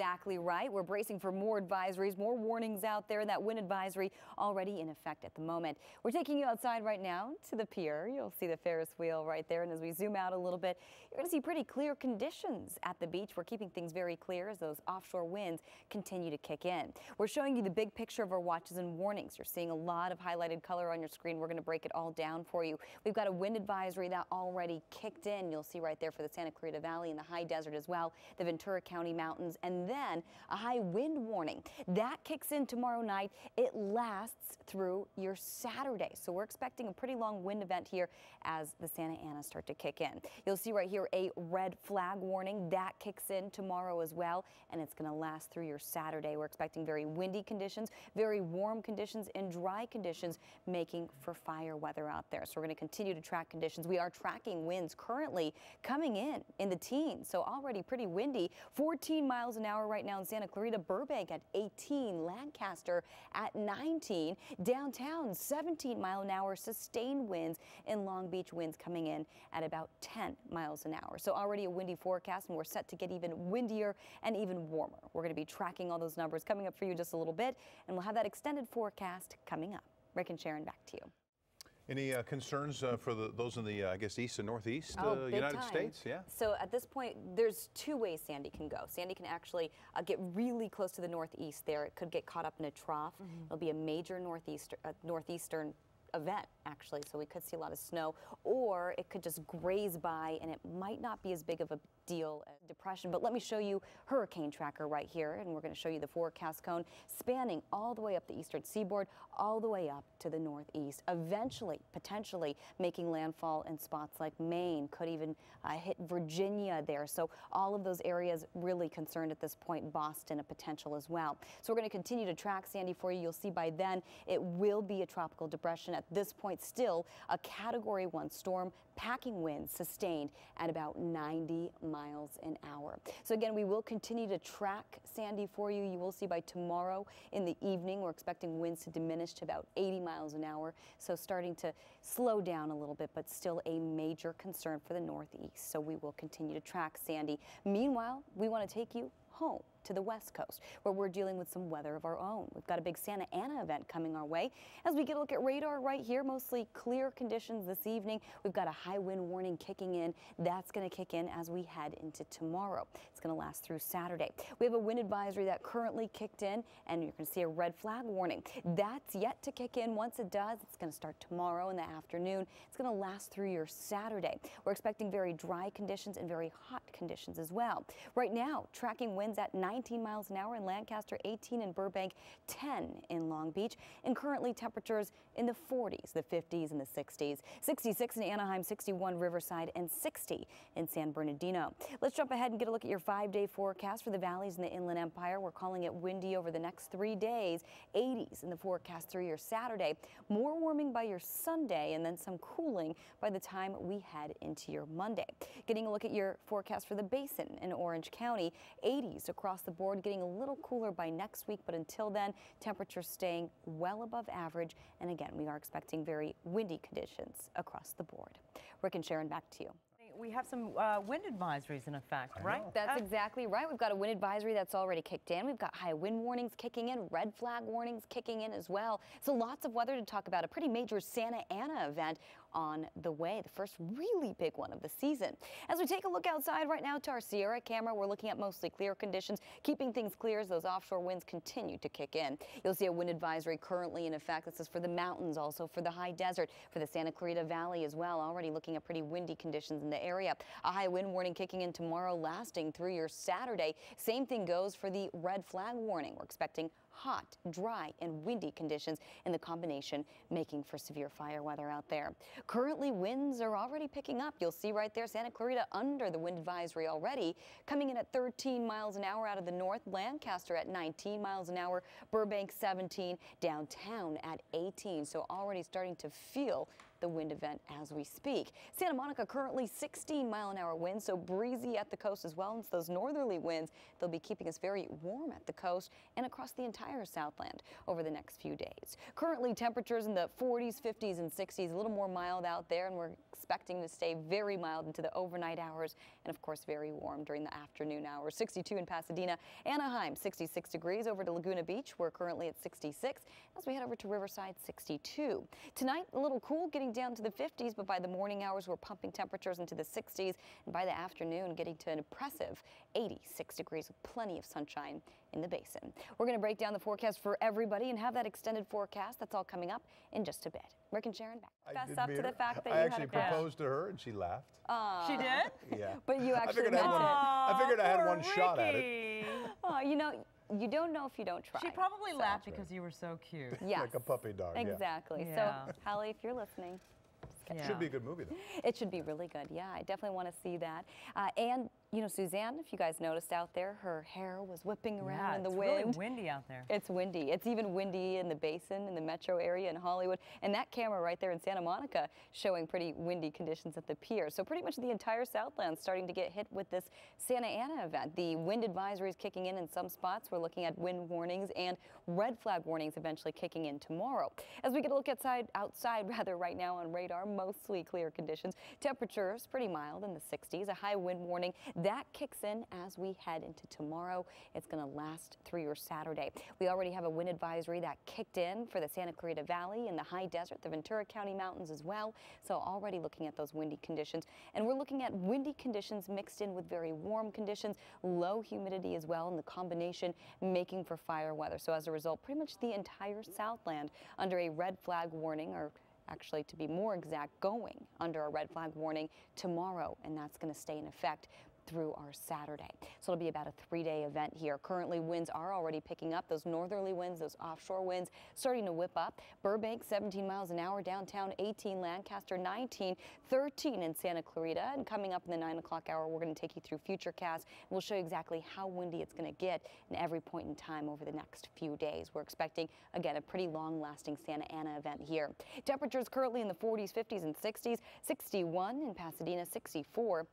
exactly right. We're bracing for more advisories, more warnings out there. That wind advisory already in effect at the moment. We're taking you outside right now to the pier. You'll see the Ferris wheel right there. And as we zoom out a little bit, you're going to see pretty clear conditions at the beach. We're keeping things very clear as those offshore winds continue to kick in. We're showing you the big picture of our watches and warnings. You're seeing a lot of highlighted color on your screen. We're going to break it all down for you. We've got a wind advisory that already kicked in. You'll see right there for the Santa Clarita Valley and the high desert as well, the Ventura County Mountains, and then a high wind warning. That kicks in tomorrow night. It lasts through your Saturday. So we're expecting a pretty long wind event here as the Santa Ana start to kick in. You'll see right here a red flag warning. That kicks in tomorrow as well, and it's going to last through your Saturday. We're expecting very windy conditions, very warm conditions, and dry conditions, making for fire weather out there. So we're going to continue to track conditions. We are tracking winds currently coming in the teens, so already pretty windy. 14 miles an hour right now in Santa Clarita, Burbank at 18, Lancaster at 19, downtown 17-mile-an-hour sustained winds, in Long Beach winds coming in at about 10 miles an hour. So already a windy forecast, and we're set to get even windier and even warmer. We're going to be tracking all those numbers coming up for you just a little bit, and we'll have that extended forecast coming up. Rick and Sharon, back to you. Any concerns for those in the, I guess, east and northeast United States? Yeah. So at this point, there's two ways Sandy can go. Sandy can actually get really close to the northeast there. It could get caught up in a trough. It'll be a major northeastern event, actually, so we could see a lot of snow, or it could just graze by and it might not be as big of a deal as depression. But let me show you hurricane tracker right here, and we're going to show you the forecast cone spanning all the way up the eastern seaboard, all the way up to the northeast, eventually potentially making landfall in spots like Maine, could even hit Virginia there. So all of those areas really concerned at this point. Boston a potential as well. So we're going to continue to track Sandy for you. You'll see by then it will be a tropical depression. At this point, still a Category 1 storm, packing winds sustained at about 90 miles an hour. So again, we will continue to track Sandy for you. You will see by tomorrow in the evening, we're expecting winds to diminish to about 80 miles an hour. So starting to slow down a little bit, but still a major concern for the northeast. So we will continue to track Sandy. Meanwhile, we want to take you home to the west coast, where we're dealing with some weather of our own. We've got a big Santa Ana event coming our way. As we get a look at radar right here, mostly clear conditions this evening. We've got a high wind warning kicking in. That's going to kick in as we head into tomorrow. It's going to last through Saturday. We have a wind advisory that currently kicked in, and you're going to see a red flag warning. That's yet to kick in. Once it does, it's going to start tomorrow in the afternoon. It's going to last through your Saturday. We're expecting very dry conditions and very hot conditions as well. Right now, tracking winds at 19 miles an hour in Lancaster, 18 in Burbank, 10 in Long Beach, and currently temperatures in the 40s, the 50s, and the 60s. 66 in Anaheim, 61 Riverside, and 60 in San Bernardino. Let's jump ahead and get a look at your 5-day forecast for the valleys in the Inland Empire. We're calling it windy over the next 3 days, 80s in the forecast through your Saturday, more warming by your Sunday, and then some cooling by the time we head into your Monday. Getting a look at your forecast for the basin in Orange County, 80s across the board, getting a little cooler by next week, but until then, temperatures staying well above average. And again, we are expecting very windy conditions across the board. Rick and Sharon, back to you. We have some wind advisories in effect, right? That's exactly right. We've got a wind advisory that's already kicked in. We've got high wind warnings kicking in, red flag warnings kicking in as well. So lots of weather to talk about. A pretty major Santa Ana event on the way, the first really big one of the season. As we take a look outside right now to our Sierra camera, we're looking at mostly clear conditions, keeping things clear as those offshore winds continue to kick in. You'll see a wind advisory currently in effect. This is for the mountains, also for the high desert, for the Santa Clarita Valley as well. Already looking at pretty windy conditions in the area. A high wind warning kicking in tomorrow, lasting through your Saturday. Same thing goes for the red flag warning. We're expecting hot, dry, and windy conditions in the combination, making for severe fire weather out there. Currently, winds are already picking up. You'll see right there Santa Clarita under the wind advisory already, coming in at 13 miles an hour out of the north, Lancaster at 19 miles an hour, Burbank 17, downtown at 18. So already starting to feel the wind event as we speak. Santa Monica currently 16-mile-an-hour winds, so breezy at the coast as well. And it's those northerly winds, they'll be keeping us very warm at the coast and across the entire Southland over the next few days. Currently temperatures in the 40s, 50s, and 60s, a little more mild out there, and we're expecting to stay very mild into the overnight hours and of course very warm during the afternoon hours. 62 in Pasadena, Anaheim 66 degrees. Over to Laguna Beach, we're currently at 66. As we head over to Riverside, 62. Tonight a little cool, getting down to the 50s, but by the morning hours we're pumping temperatures into the 60s, and by the afternoon getting to an impressive 86 degrees with plenty of sunshine in the basin. We're going to break down the forecast for everybody and have that extended forecast. That's all coming up in just a bit. Rick and Sharon, back. Fess up to the fact that I you actually had a crush. proposed to her and she laughed. She did? Yeah. But you actually meant it. I figured I had one shot at it. Ricky. Oh, you know, you don't know if you don't try. She probably laughed because you were so cute. Yes. Like a puppy dog. Exactly. Yeah. So, Hallie, if you're listening, Yeah. Should be a good movie, though. it should be really good. Yeah, I definitely want to see that. And, you know, Suzanne, if you guys noticed out there, her hair was whipping around in the wind. It's really windy out there. It's windy. It's even windy in the basin, in the metro area, in Hollywood. And that camera right there in Santa Monica showing pretty windy conditions at the pier. So pretty much the entire Southland starting to get hit with this Santa Ana event. The wind advisory is kicking in some spots. We're looking at wind warnings and red flag warnings eventually kicking in tomorrow. As we get a look outside right now on radar, mostly clear conditions. Temperatures pretty mild in the 60s. A high wind warning that kicks in as we head into tomorrow. It's going to last through your Saturday. We already have a wind advisory that kicked in for the Santa Clarita Valley and the high desert, the Ventura County Mountains as well. So already looking at those windy conditions. And we're looking at windy conditions mixed in with very warm conditions, low humidity as well, and the combination making for fire weather. So as a result, pretty much the entire Southland under a red flag warning, or actually, to be more exact, going under a red flag warning tomorrow, and that's going to stay in effect through our Saturday. So it'll be about a 3-day event here. Currently, winds are already picking up. Those northerly winds, those offshore winds starting to whip up. Burbank, 17 miles an hour. Downtown, 18. Lancaster, 19. 13 in Santa Clarita. And coming up in the 9 o'clock hour, we're going to take you through FutureCast. We'll show you exactly how windy it's going to get in every point in time over the next few days. We're expecting, again, a pretty long-lasting Santa Ana event here. Temperatures currently in the 40s, 50s, and 60s. 61 in Pasadena, 64.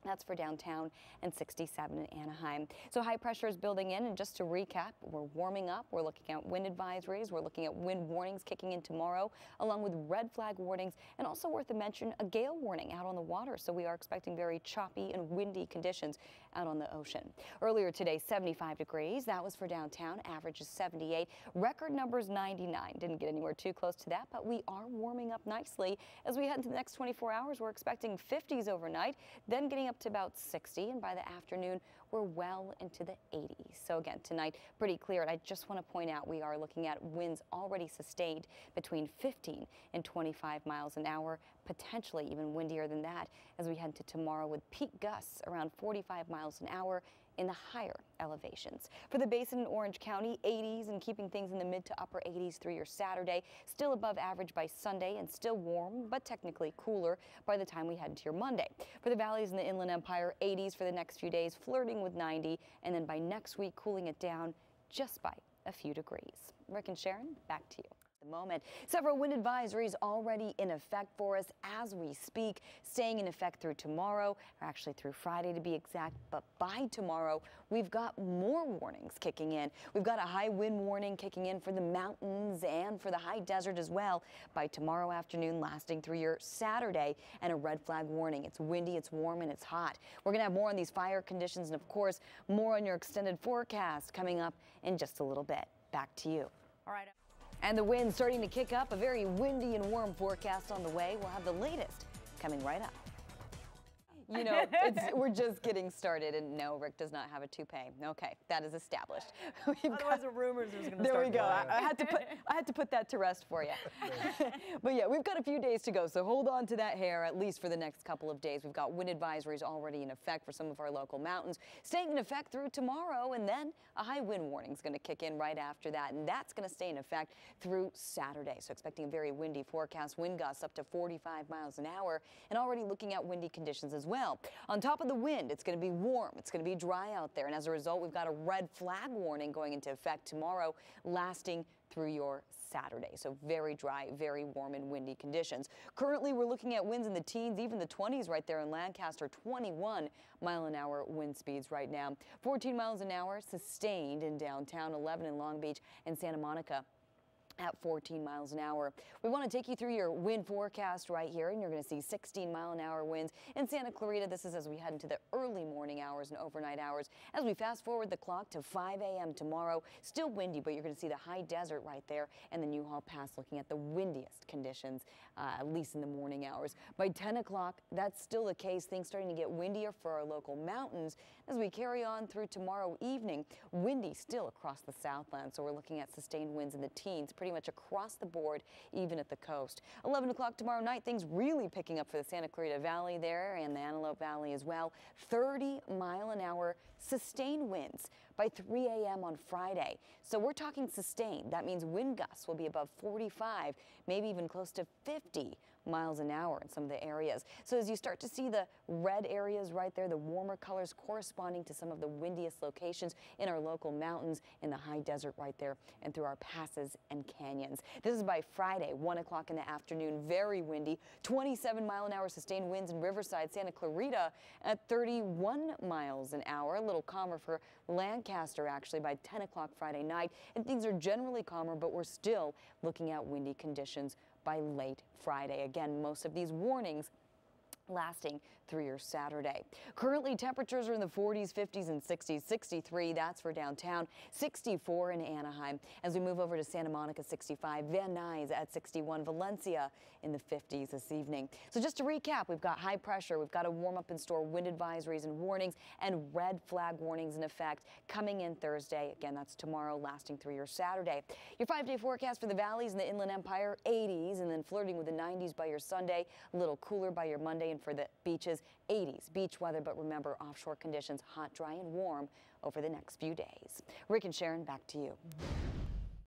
That's for downtown, and 67 in Anaheim. So high pressure is building in, and just to recap, we're warming up. We're looking at wind advisories. We're looking at wind warnings kicking in tomorrow, along with red flag warnings, and also worth a mention, a gale warning out on the water. So we are expecting very choppy and windy conditions out on the ocean. Earlier today, 75 degrees. That was for downtown. Average is 78. Record numbers 99. Didn't get anywhere too close to that, but we are warming up nicely. As we head into the next 24 hours, we're expecting 50s overnight, then getting up to about 60, and by the afternoon we're well into the 80s. So again, tonight pretty clear, and I just want to point out we are looking at winds already sustained between 15 and 25 miles an hour, potentially even windier than that as we head into tomorrow with peak gusts around 45 miles an hour in the higher elevations. For the basin in Orange County, 80s and keeping things in the mid to upper 80s through your Saturday. Still above average by Sunday and still warm, but technically cooler by the time we head into your Monday. For the valleys in the Inland Empire, 80s for the next few days, flirting with 90, and then by next week, cooling it down just by a few degrees. Rick and Sharon, back to you. The moment. Several wind advisories already in effect for us as we speak, staying in effect through tomorrow, or actually through Friday to be exact, but by tomorrow we've got more warnings kicking in. We've got a high wind warning kicking in for the mountains and for the high desert as well by tomorrow afternoon, lasting through your Saturday, and a red flag warning. It's windy, it's warm, and it's hot. We're going to have more on these fire conditions and of course more on your extended forecast coming up in just a little bit. Back to you. All right. And the wind starting to kick up. A very windy and warm forecast on the way. We'll have the latest coming right up. You know, we're just getting started, and no, Rick does not have a toupee. Okay, that is established. Otherwise, the rumors is going to start. There we go. I had to put that to rest for you. But yeah, we've got a few days to go, so hold on to that hair at least for the next couple of days. We've got wind advisories already in effect for some of our local mountains, staying in effect through tomorrow, and then a high wind warning is going to kick in right after that, and that's going to stay in effect through Saturday. So expecting a very windy forecast, wind gusts up to 45 miles an hour, and already looking at windy conditions as well. On top of the wind, it's going to be warm. It's going to be dry out there. And as a result, we've got a red flag warning going into effect tomorrow, lasting through your Saturday. So very dry, very warm and windy conditions. Currently, we're looking at winds in the teens, even the 20s right there in Lancaster, 21-mile-an-hour wind speeds right now. 14 miles an hour sustained in downtown, 11 in Long Beach and Santa Monica at 14 miles an hour. We want to take you through your wind forecast right here, and you're going to see 16-mile-an-hour winds in Santa Clarita. This is as we head into the early morning hours and overnight hours. As we fast forward the clock to 5 a.m. tomorrow, still windy, but you're going to see the high desert right there and the Newhall Pass looking at the windiest conditions, at least in the morning hours. By 10 o'clock, that's still the case. Things starting to get windier for our local mountains as we carry on through tomorrow evening. Windy still across the Southland, so we're looking at sustained winds in the teens, pretty much across the board, even at the coast. 11 o'clock tomorrow night, things really picking up for the Santa Clarita Valley there and the Antelope Valley as well. 30-mile-an-hour sustained winds by 3 a.m. on Friday. So we're talking sustained. That means wind gusts will be above 45, maybe even close to 50 miles an hour in some of the areas. So as you start to see the red areas right there, the warmer colors corresponding to some of the windiest locations in our local mountains, in the high desert right there, and through our passes and canyons. This is by Friday, 1 o'clock in the afternoon, very windy, 27-mile-an-hour sustained winds in Riverside, Santa Clarita at 31 miles an hour, a little calmer for Lancaster actually by 10 o'clock Friday night, and things are generally calmer, but we're still looking at windy conditions by late Friday. Again, most of these warnings lasting through your Saturday. Currently, temperatures are in the 40s, 50s, and 60s. 63, that's for downtown. 64 in Anaheim. As we move over to Santa Monica, 65. Van Nuys at 61. Valencia in the 50s this evening. So just to recap, we've got high pressure. We've got a warm up in store, wind advisories and warnings, and red flag warnings in effect coming in Thursday. Again, that's tomorrow, lasting through your Saturday. Your 5-day forecast for the valleys and the Inland Empire, 80s, and then flirting with the 90s by your Sunday. A little cooler by your Monday, and for the beaches, 80s beach weather, but remember offshore conditions, hot, dry, and warm over the next few days. Rick and Sharon, back to you.